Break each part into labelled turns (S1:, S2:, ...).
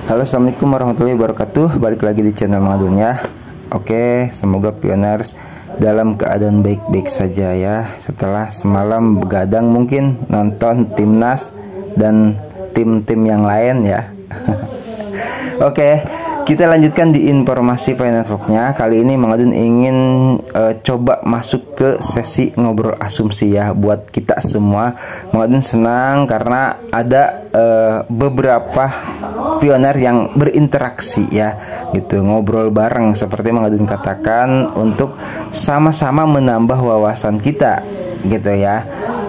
S1: Halo, assalamualaikum warahmatullahi wabarakatuh. Balik lagi di channel Mang Adun ya. Oke, semoga pioners dalam keadaan baik-baik saja ya. Setelah semalam begadang mungkin nonton timnas dan tim-tim yang lain ya. Oke, kita lanjutkan di informasi networknya. Kali ini Mang Adun ingin coba masuk ke sesi ngobrol asumsi ya. Buat kita semua, Mang Adun senang karena ada beberapa pioner yang berinteraksi ya, gitu, ngobrol bareng seperti Mang Adun katakan, untuk sama-sama menambah wawasan kita gitu ya.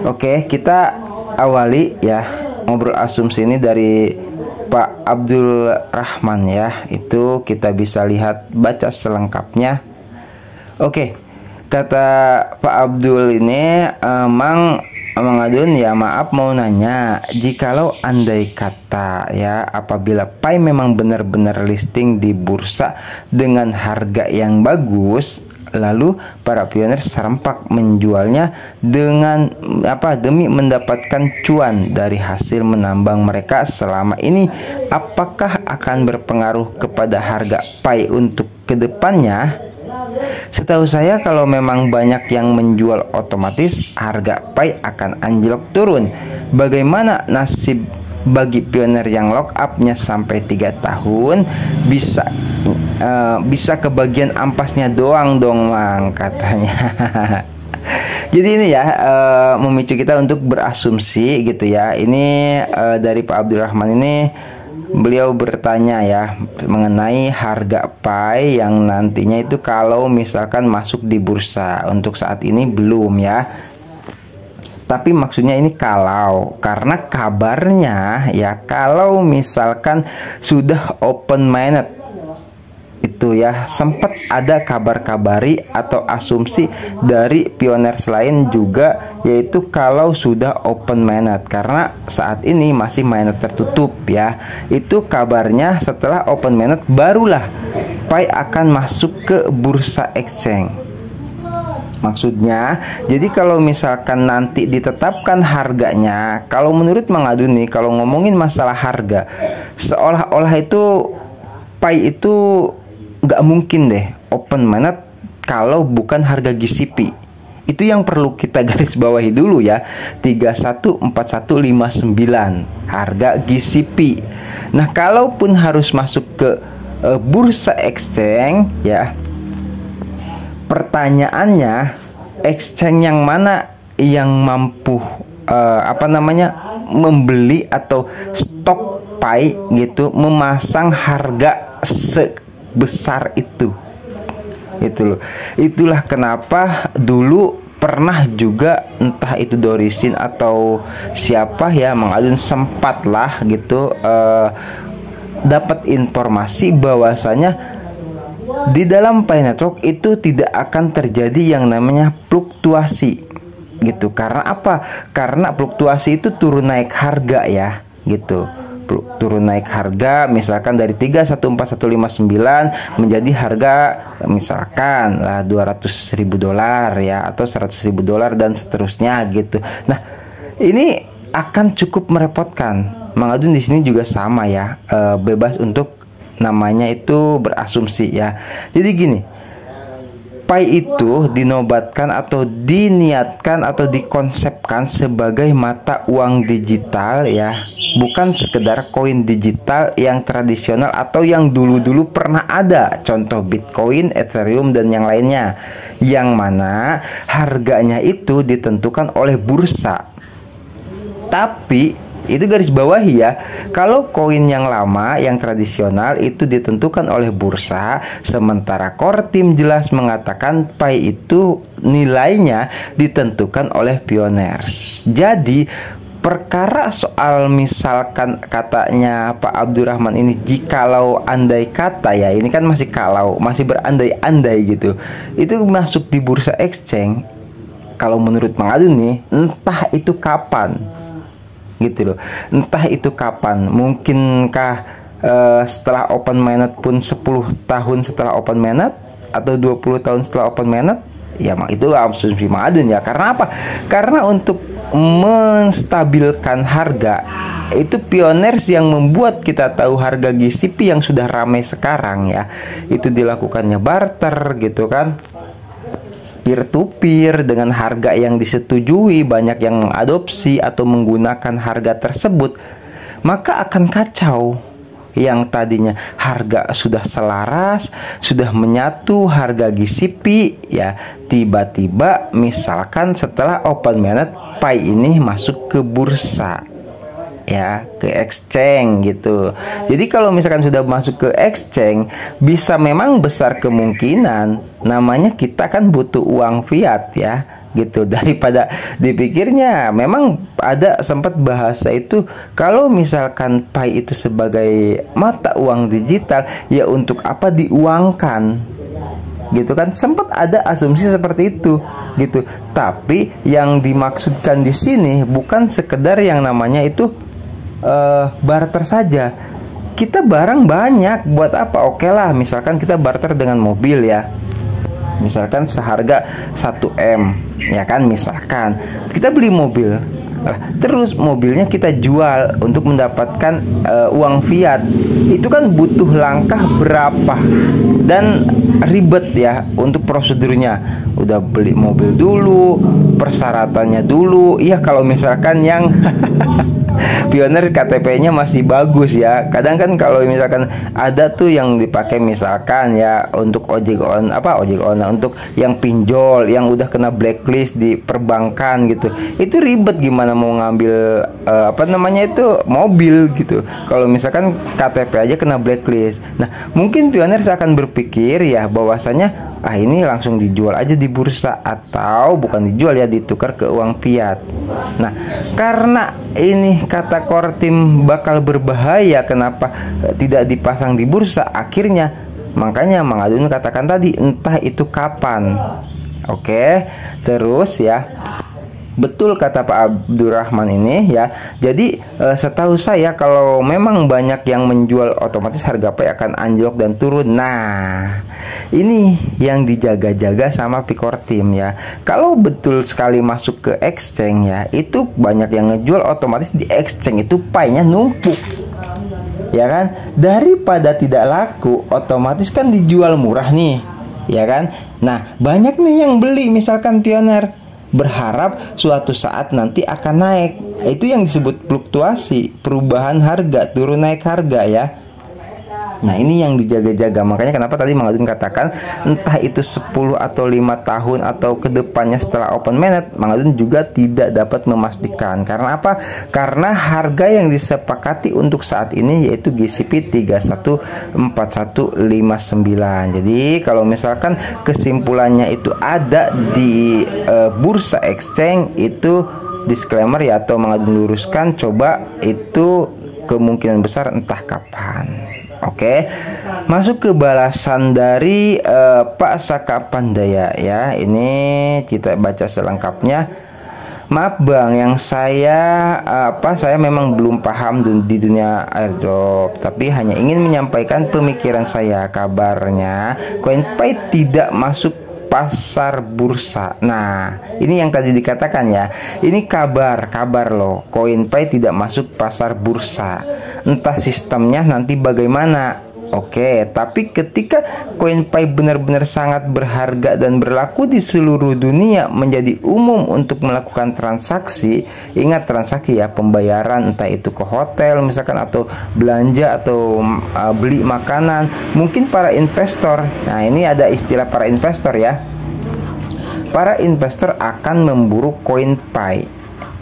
S1: Oke, kita awali ya ngobrol asumsi ini dari Pak Abdul Rahman ya. Itu kita bisa lihat, baca selengkapnya. Oke, kata Pak Abdul ini, Mang Adun ya, maaf mau nanya, jikalau andai kata ya, apabila Pai memang benar-benar listing di bursa dengan harga yang bagus, lalu para pioner serempak menjualnya dengan demi mendapatkan cuan dari hasil menambang mereka selama ini, apakah akan berpengaruh kepada harga Pai untuk kedepannya? Setahu saya kalau memang banyak yang menjual, otomatis harga Pai akan anjlok turun. Bagaimana nasib bagi pioner yang lock up-nya sampai 3 tahun? Bisa kebagian ampasnya doang dong Mang, katanya. Jadi ini ya, memicu kita untuk berasumsi gitu ya. Ini dari Pak Abdurrahman ini, beliau bertanya ya mengenai harga Pai yang nantinya itu kalau misalkan masuk di bursa. Untuk saat ini belum ya, tapi maksudnya ini kalau, karena kabarnya ya kalau misalkan sudah open minded itu ya, sempat ada kabar-kabari atau asumsi dari pioners lain juga, yaitu kalau sudah open minded, karena saat ini masih minded tertutup ya. Itu kabarnya setelah open minded barulah Pai akan masuk ke bursa exchange. Maksudnya, jadi kalau misalkan nanti ditetapkan harganya, kalau menurut Mang Adun nih, kalau ngomongin masalah harga, seolah-olah itu Pai itu nggak mungkin deh open minded kalau bukan harga GCP. Itu yang perlu kita garis bawahi dulu ya, 314159 harga GCP. Nah, kalaupun harus masuk ke bursa exchange ya, pertanyaannya, exchange yang mana yang mampu membeli atau stok Pai gitu, memasang harga sebesar itu. Itu loh. Itulah kenapa dulu pernah juga, entah itu Dorisin atau siapa ya, Mang Adun sempatlah gitu dapat informasi bahwasanya di dalam Pai Network itu tidak akan terjadi yang namanya fluktuasi gitu. Karena apa? Karena fluktuasi itu turun naik harga ya gitu. Turun naik harga, misalkan dari 314159 menjadi harga misalkan lah $200.000 ya, atau $100.000 dan seterusnya gitu. Nah, ini akan cukup merepotkan. Mang Adun di sini juga sama ya, bebas untuk namanya itu berasumsi ya. Jadi gini, Pai itu dinobatkan atau diniatkan atau dikonsepkan sebagai mata uang digital ya, bukan sekedar koin digital yang tradisional atau yang dulu-dulu pernah ada, contoh Bitcoin, Ethereum dan yang lainnya, yang mana harganya itu ditentukan oleh bursa. Tapi itu garis bawahi ya, kalau koin yang lama, yang tradisional itu ditentukan oleh bursa, sementara core team jelas mengatakan Pai itu nilainya ditentukan oleh pioners. Jadi perkara soal misalkan katanya Pak Abdurrahman ini, jikalau andai kata ya, ini kan masih kalau, masih berandai-andai gitu, itu masuk di bursa exchange. Kalau menurut Mang Adun nih, entah itu kapan gitu loh, entah itu kapan, mungkinkah setelah open minded pun 10 tahun setelah open minded atau 20 tahun setelah open minded ya, itu asumsi Mang Adun ya. Karena apa? Karena untuk menstabilkan harga itu pioners yang membuat kita tahu harga GCP yang sudah ramai sekarang ya. Itu dilakukannya barter gitu kan, peer to peer dengan harga yang disetujui, banyak yang mengadopsi atau menggunakan harga tersebut, maka akan kacau. Yang tadinya harga sudah selaras, sudah menyatu harga GCP ya, tiba-tiba misalkan setelah open mainnet Pi ini masuk ke bursa ya, ke exchange gitu. Jadi kalau misalkan sudah masuk ke exchange, bisa memang besar kemungkinan namanya kita kan butuh uang fiat ya gitu, daripada dipikirnya. Memang ada sempat bahasa itu, kalau misalkan Pi itu sebagai mata uang digital, ya untuk apa diuangkan gitu kan, sempat ada asumsi seperti itu gitu. Tapi yang dimaksudkan di sini bukan sekedar yang namanya itu barter saja. Kita barang banyak, buat apa? Oke lah, misalkan kita barter dengan mobil ya, misalkan seharga 1M ya kan, misalkan kita beli mobil, terus mobilnya kita jual untuk mendapatkan uang fiat. Itu kan butuh langkah berapa dan ribet ya untuk prosedurnya. Udah beli mobil dulu, persyaratannya dulu. Iya kalau misalkan yang pioner KTP-nya masih bagus ya. Kadang kan kalau misalkan ada tuh yang dipakai misalkan ya untuk ojek online, untuk yang pinjol yang udah kena blacklist di perbankan gitu. Itu ribet gimana mau ngambil itu mobil gitu. Kalau misalkan KTP aja kena blacklist. Nah, mungkin pioner akan berpikir ya bahwasanya ini langsung dijual aja di bursa, atau bukan dijual ya, ditukar ke uang fiat. Nah, karena ini kata core team bakal berbahaya, kenapa tidak dipasang di bursa? Akhirnya makanya Mang Adun katakan tadi, entah itu kapan. Oke, terus ya, betul kata Pak Abdurrahman ini ya. Jadi setahu saya kalau memang banyak yang menjual, otomatis harga Pi akan anjlok dan turun. Nah, ini yang dijaga-jaga sama Core Team ya. Kalau betul sekali masuk ke exchange ya, itu banyak yang ngejual, otomatis di exchange itu Pi-nya numpuk. Ya kan? Daripada tidak laku, otomatis kan dijual murah nih. Ya kan? Nah, banyak nih yang beli misalkan pioner, berharap suatu saat nanti akan naik. Itu yang disebut fluktuasi, perubahan harga, turun naik harga ya. Nah, ini yang dijaga-jaga. Makanya kenapa tadi Mang Adun katakan entah itu 10 atau 5 tahun atau kedepannya setelah open mainnet, Mang Adun juga tidak dapat memastikan. Karena apa? Karena harga yang disepakati untuk saat ini yaitu GCP 314159. Jadi kalau misalkan kesimpulannya itu ada di bursa exchange, itu disclaimer ya, atau Mang Adun luruskan, coba itu kemungkinan besar entah kapan. Oke, masuk ke balasan dari Pak Saka Pandaya ya. Ini kita baca selengkapnya. Maaf Bang, yang saya memang belum paham di dunia airdrop, tapi hanya ingin menyampaikan pemikiran saya. Kabarnya CoinPay tidak masuk pasar bursa. Nah, ini yang tadi dikatakan ya. Ini kabar loh. CoinPay tidak masuk pasar bursa. Entah sistemnya nanti bagaimana. Oke, tapi ketika CoinPay benar-benar sangat berharga dan berlaku di seluruh dunia, menjadi umum untuk melakukan transaksi. Ingat transaksi ya, pembayaran entah itu ke hotel misalkan, atau belanja, atau beli makanan. Mungkin para investor. Nah, ini ada istilah para investor ya. Para investor akan memburu CoinPay.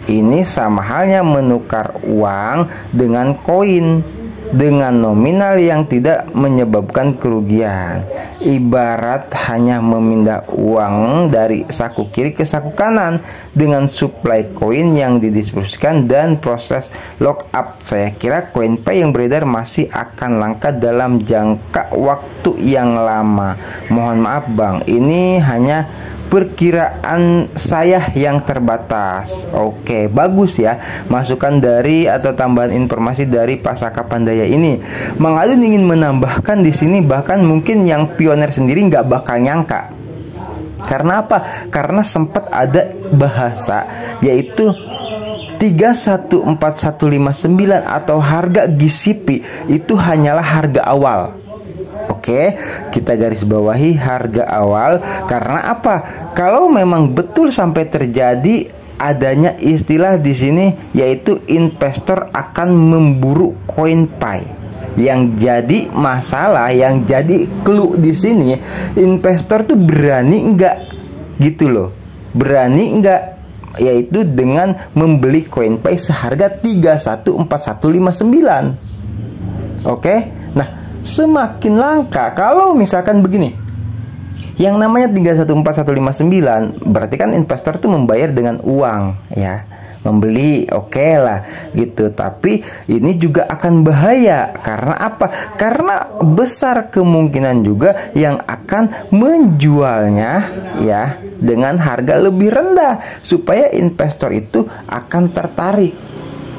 S1: Ini sama halnya menukar uang dengan koin dengan nominal yang tidak menyebabkan kerugian. Ibarat hanya memindah uang dari saku kiri ke saku kanan dengan suplai koin yang didistribusikan dan proses lockup. Saya kira CoinPay yang beredar masih akan langka dalam jangka waktu yang lama. Mohon maaf Bang, ini hanya perkiraan saya yang terbatas. Oke, bagus ya masukan dari atau tambahan informasi dari Pak Saka Pandaya ini. Mang Adun ingin menambahkan di sini, bahkan mungkin yang pioner sendiri nggak bakal nyangka. Karena apa? Karena sempat ada bahasa yaitu 314.159 atau harga GCP itu hanyalah harga awal. Oke, kita garis bawahi harga awal. Karena apa? Kalau memang betul sampai terjadi adanya istilah di sini, yaitu investor akan memburu CoinPay. Yang jadi masalah, yang jadi clue di sini, investor tuh berani enggak gitu loh. Berani enggak, yaitu dengan membeli CoinPay seharga 314159. Oke. Nah, semakin langka kalau misalkan begini. Yang namanya 314159 berarti kan investor tuh membayar dengan uang ya. Membeli oke lah gitu. Tapi ini juga akan bahaya. Karena apa? Karena besar kemungkinan juga yang akan menjualnya ya dengan harga lebih rendah, supaya investor itu akan tertarik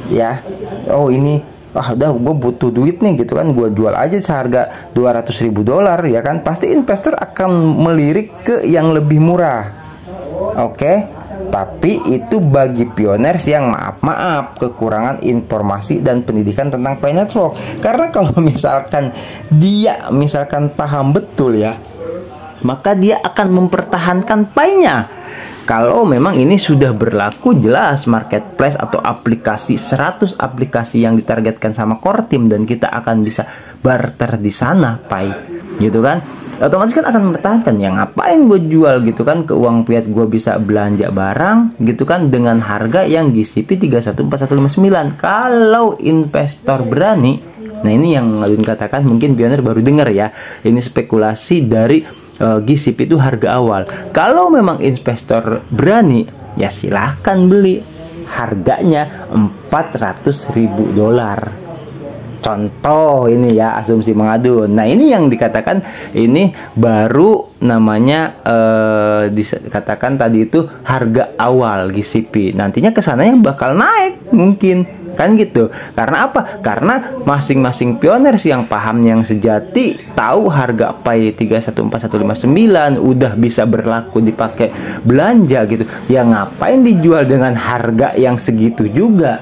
S1: ya. Oh ini, udah gue butuh duit nih gitu kan, gue jual aja seharga $200.000 ya kan. Pasti investor akan melirik ke yang lebih murah. Oke. Tapi itu bagi pioners yang maaf kekurangan informasi dan pendidikan tentang Pi Network. Karena kalau misalkan dia paham betul ya, maka dia akan mempertahankan Pi-nya. Kalau memang ini sudah berlaku jelas marketplace atau aplikasi, 100 aplikasi yang ditargetkan sama core team, dan kita akan bisa barter di sana Pi gitu kan, otomatis kan akan mempertahankan. Ya ngapain gue jual gitu kan, ke uang fiat gue bisa belanja barang gitu kan dengan harga yang GCP 314159. Kalau investor berani, nah ini yang Adun katakan, mungkin pioner baru dengar ya, ini spekulasi dari GCP itu harga awal. Kalau memang investor berani, ya silahkan beli, harganya $400.000. Contoh ini ya, asumsi mengadun. Nah ini yang dikatakan ini baru namanya dikatakan tadi itu harga awal GCP. Nantinya kesananya bakal naik mungkin kan gitu. Karena apa? Karena masing-masing pioners yang paham, yang sejati, tahu harga Pi 314159 udah bisa berlaku dipakai belanja gitu. Ya ngapain dijual dengan harga yang segitu juga?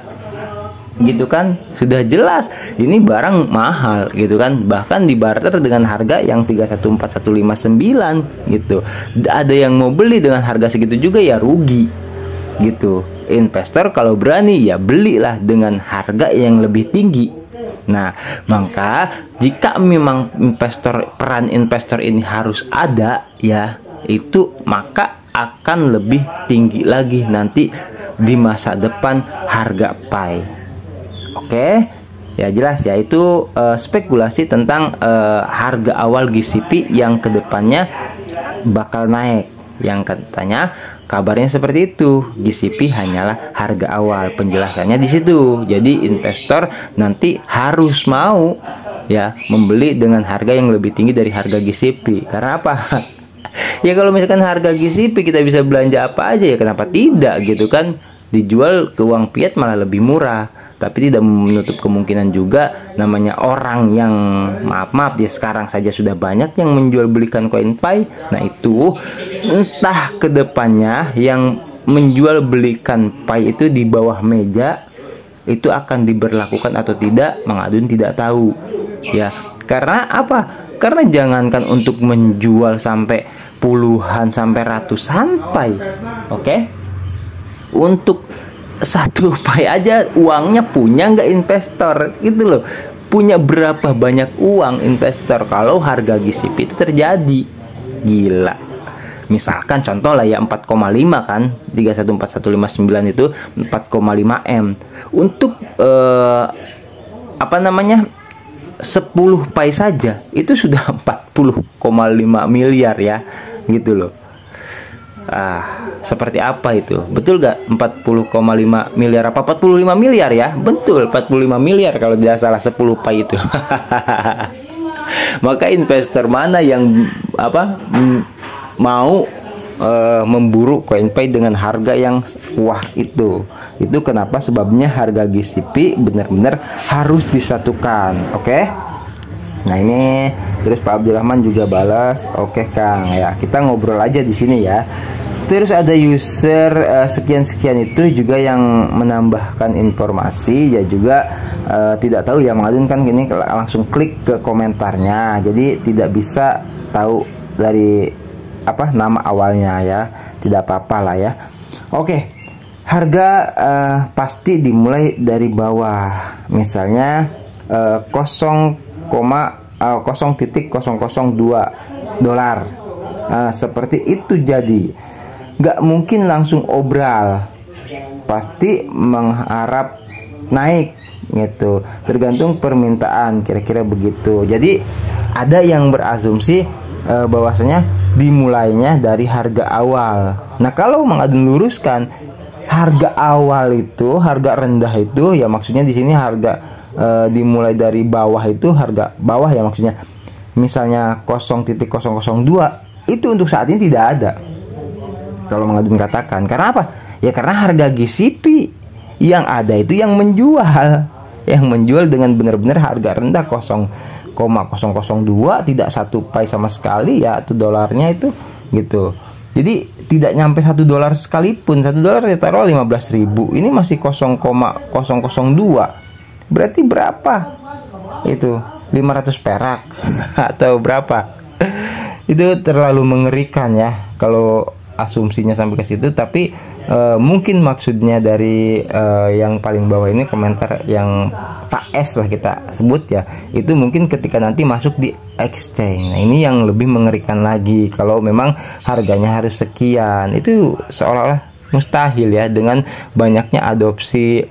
S1: Gitu kan, sudah jelas ini barang mahal gitu kan, bahkan dibarter dengan harga yang 314159 gitu. Ada yang mau beli dengan harga segitu juga, ya rugi gitu. Investor kalau berani ya belilah dengan harga yang lebih tinggi. Nah, maka jika memang peran investor ini harus ada ya, itu maka akan lebih tinggi lagi nanti di masa depan harga Pi. Oke, ya jelas ya, itu spekulasi tentang harga awal GCP yang kedepannya bakal naik. Yang katanya kabarnya seperti itu, GCP hanyalah harga awal, penjelasannya di situ. Jadi investor nanti harus mau ya membeli dengan harga yang lebih tinggi dari harga GCP. Karena apa? Ya kalau misalkan harga GCP kita bisa belanja apa aja, ya kenapa tidak gitu kan? Dijual ke uang fiat malah lebih murah. Tapi tidak menutup kemungkinan juga namanya orang yang maaf ya sekarang saja sudah banyak yang menjual belikan koin Pi. Nah itu entah kedepannya yang menjual belikan Pi itu di bawah meja itu akan diberlakukan atau tidak, Mang Adun tidak tahu ya. Karena apa? Karena jangankan untuk menjual sampai puluhan sampai ratusan Pi, oke? Untuk satu Pi aja uangnya punya nggak investor gitu loh. Punya berapa banyak uang investor kalau harga GCP itu terjadi. Gila. Misalkan contoh lah ya 4,5 kan, 314159 itu 4,5 M. Untuk apa namanya 10 Pi saja itu sudah 40,5 miliar ya gitu loh. Seperti apa itu? Betul gak? 40,5 miliar apa 45 miliar ya? Betul, 45 miliar kalau tidak salah 10 Pi itu. Maka investor mana yang mau memburu koin Pi dengan harga yang wah itu? Itu kenapa sebabnya harga GCP benar-benar harus disatukan, oke? Nah ini terus Pak Abdurrahman juga balas, oke Kang ya, kita ngobrol aja di sini ya. Terus ada user sekian-sekian itu juga yang menambahkan informasi, ya juga tidak tahu ya mengadun kan, gini langsung klik ke komentarnya, jadi tidak bisa tahu dari apa nama awalnya ya, tidak apa-apa lah ya. Oke, harga pasti dimulai dari bawah, misalnya 0,002 dolar. Seperti itu, jadi nggak mungkin langsung obral, pasti mengharap naik gitu, tergantung permintaan, kira-kira begitu. Jadi ada yang berasumsi bahwasanya dimulainya dari harga awal. Nah, kalau mengadun luruskan, harga awal itu, harga rendah itu ya maksudnya di sini harga dimulai dari bawah itu harga bawah ya maksudnya. Misalnya 0,002 itu untuk saat ini tidak ada. Kalau mengadun katakan, karena apa? Ya karena harga GCP yang ada itu yang menjual dengan benar-benar harga rendah 0,002, tidak 1 pai sama sekali ya, itu dolarnya itu gitu. Jadi tidak nyampe $1 sekalipun. $1 ya taruh 15.000, ini masih 0,002. Berarti berapa? Itu 500 perak atau berapa? Itu terlalu mengerikan ya kalau asumsinya sampai ke situ. Tapi mungkin maksudnya dari yang paling bawah ini, komentar yang tak es lah kita sebut ya, itu mungkin ketika nanti masuk di exchange. Nah, ini yang lebih mengerikan lagi, kalau memang harganya harus sekian, itu seolah-olah mustahil ya dengan banyaknya adopsi.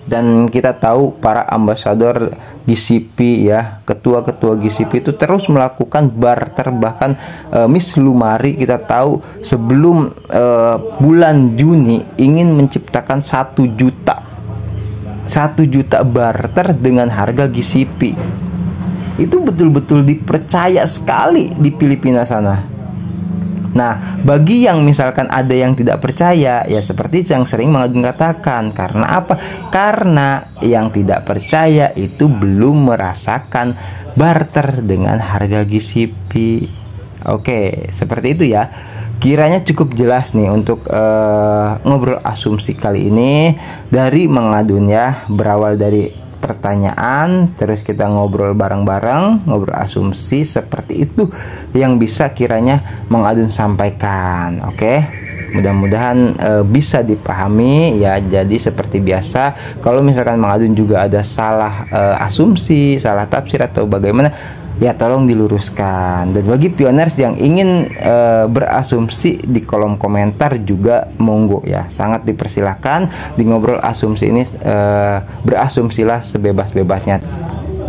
S1: Dan kita tahu para ambasador GCP ya, ketua-ketua GCP itu terus melakukan barter. Bahkan Miss Lumari kita tahu sebelum bulan Juni ingin menciptakan 1 juta barter dengan harga GCP. Itu betul-betul dipercaya sekali di Filipina sana. Nah, bagi yang misalkan ada yang tidak percaya, ya seperti yang sering mengadun katakan, karena apa? Karena yang tidak percaya itu belum merasakan barter dengan harga GCP. Oke, seperti itu ya. Kiranya cukup jelas nih untuk ngobrol asumsi kali ini dari mengadun ya, berawal dari pertanyaan, terus kita ngobrol bareng-bareng, ngobrol asumsi seperti itu yang bisa kiranya mengadun sampaikan. Oke, mudah-mudahan bisa dipahami ya. Jadi seperti biasa, kalau misalkan mengadun juga ada salah asumsi, salah tafsir atau bagaimana, ya tolong diluruskan. Dan bagi pioners yang ingin berasumsi di kolom komentar juga monggo ya, sangat dipersilahkan di ngobrol asumsi ini. Berasumsilah sebebas-bebasnya,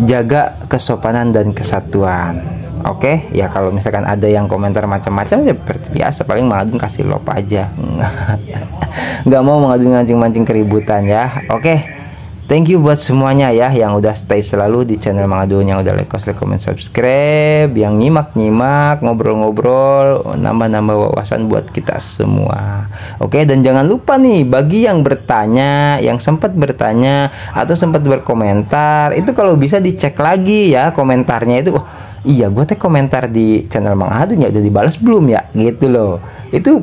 S1: jaga kesopanan dan kesatuan. Oke ya, kalau misalkan ada yang komentar macam-macam ya seperti biasa, paling mengadun kasih love aja. Nggak mau mengadun mancing-mancing keributan ya. Oke. Thank you buat semuanya ya yang udah stay selalu di channel Mengadun, yang udah like, comment, subscribe, yang nyimak-nyimak, ngobrol-ngobrol, nambah-nambah wawasan buat kita semua. Oke, dan jangan lupa nih bagi yang bertanya, yang sempat bertanya atau sempat berkomentar, itu kalau bisa dicek lagi ya komentarnya itu. Oh, iya, gue teh komentar di channel Mengadun ya udah dibalas belum ya, gitu loh. Itu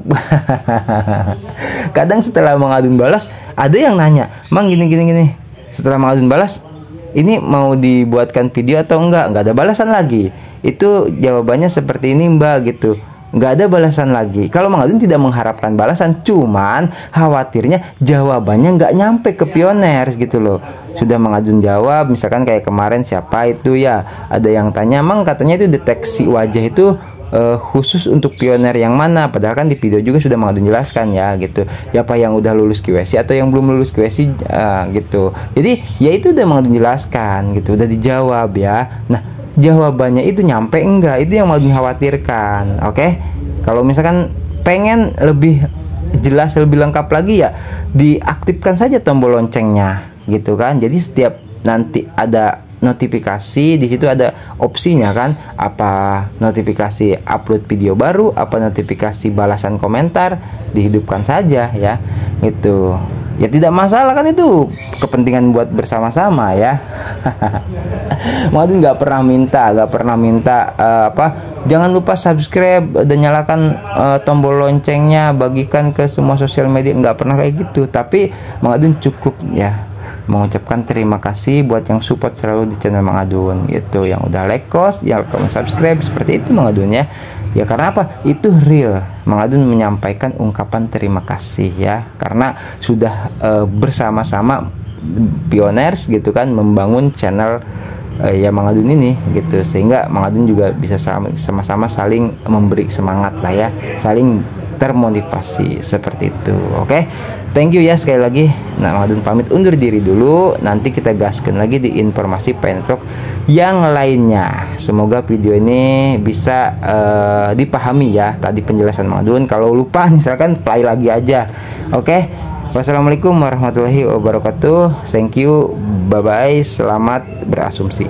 S1: kadang setelah Mengadun balas ada yang nanya, "Mang gini. Setelah mengadun balas, ini mau dibuatkan video atau enggak?" Enggak ada balasan lagi. Itu jawabannya seperti ini Mbak, gitu. Enggak ada balasan lagi. Kalau mengadun tidak mengharapkan balasan, cuman khawatirnya jawabannya enggak nyampe ke pioners gitu loh. Sudah mengadun jawab, misalkan kayak kemarin siapa itu ya, ada yang tanya, "Mang katanya itu deteksi wajah itu khusus untuk pioner yang mana?" Padahal kan di video juga sudah mengadun jelaskan ya gitu, siapa yang udah lulus QC atau yang belum lulus QC gitu. Jadi ya itu udah mengadun jelaskan gitu, udah dijawab ya. Nah, jawabannya itu nyampe enggak, itu yang mengadun khawatirkan. Oke, kalau misalkan pengen lebih jelas, lebih lengkap lagi ya diaktifkan saja tombol loncengnya gitu kan. Jadi setiap nanti ada notifikasi, di situ ada opsinya kan, apa notifikasi upload video baru, apa notifikasi balasan komentar, dihidupkan saja ya. Itu ya tidak masalah kan, itu kepentingan buat bersama-sama ya. Mang Adun nggak pernah minta jangan lupa subscribe dan nyalakan tombol loncengnya, bagikan ke semua sosial media, nggak pernah kayak gitu. Tapi Mang Adun cukup ya mengucapkan terima kasih buat yang support selalu di channel Mang Adun gitu, yang udah like, yang subscribe, seperti itu Mang Adun ya. Ya karena apa? Itu real. Mang Adun menyampaikan ungkapan terima kasih ya, karena sudah bersama-sama pioners gitu kan membangun channel ya Mang Adun ini gitu, sehingga Mang Adun juga bisa sama-sama saling memberi semangat lah ya, saling termotivasi seperti itu. Oke, thank you ya sekali lagi. Nah, Mang Adun pamit undur diri dulu, nanti kita gaskan lagi di informasi Paintrock yang lainnya. Semoga video ini bisa dipahami ya tadi penjelasan Mang Adun. Kalau lupa misalkan play lagi aja. Oke, wassalamualaikum warahmatullahi wabarakatuh. Thank you, bye bye, selamat berasumsi.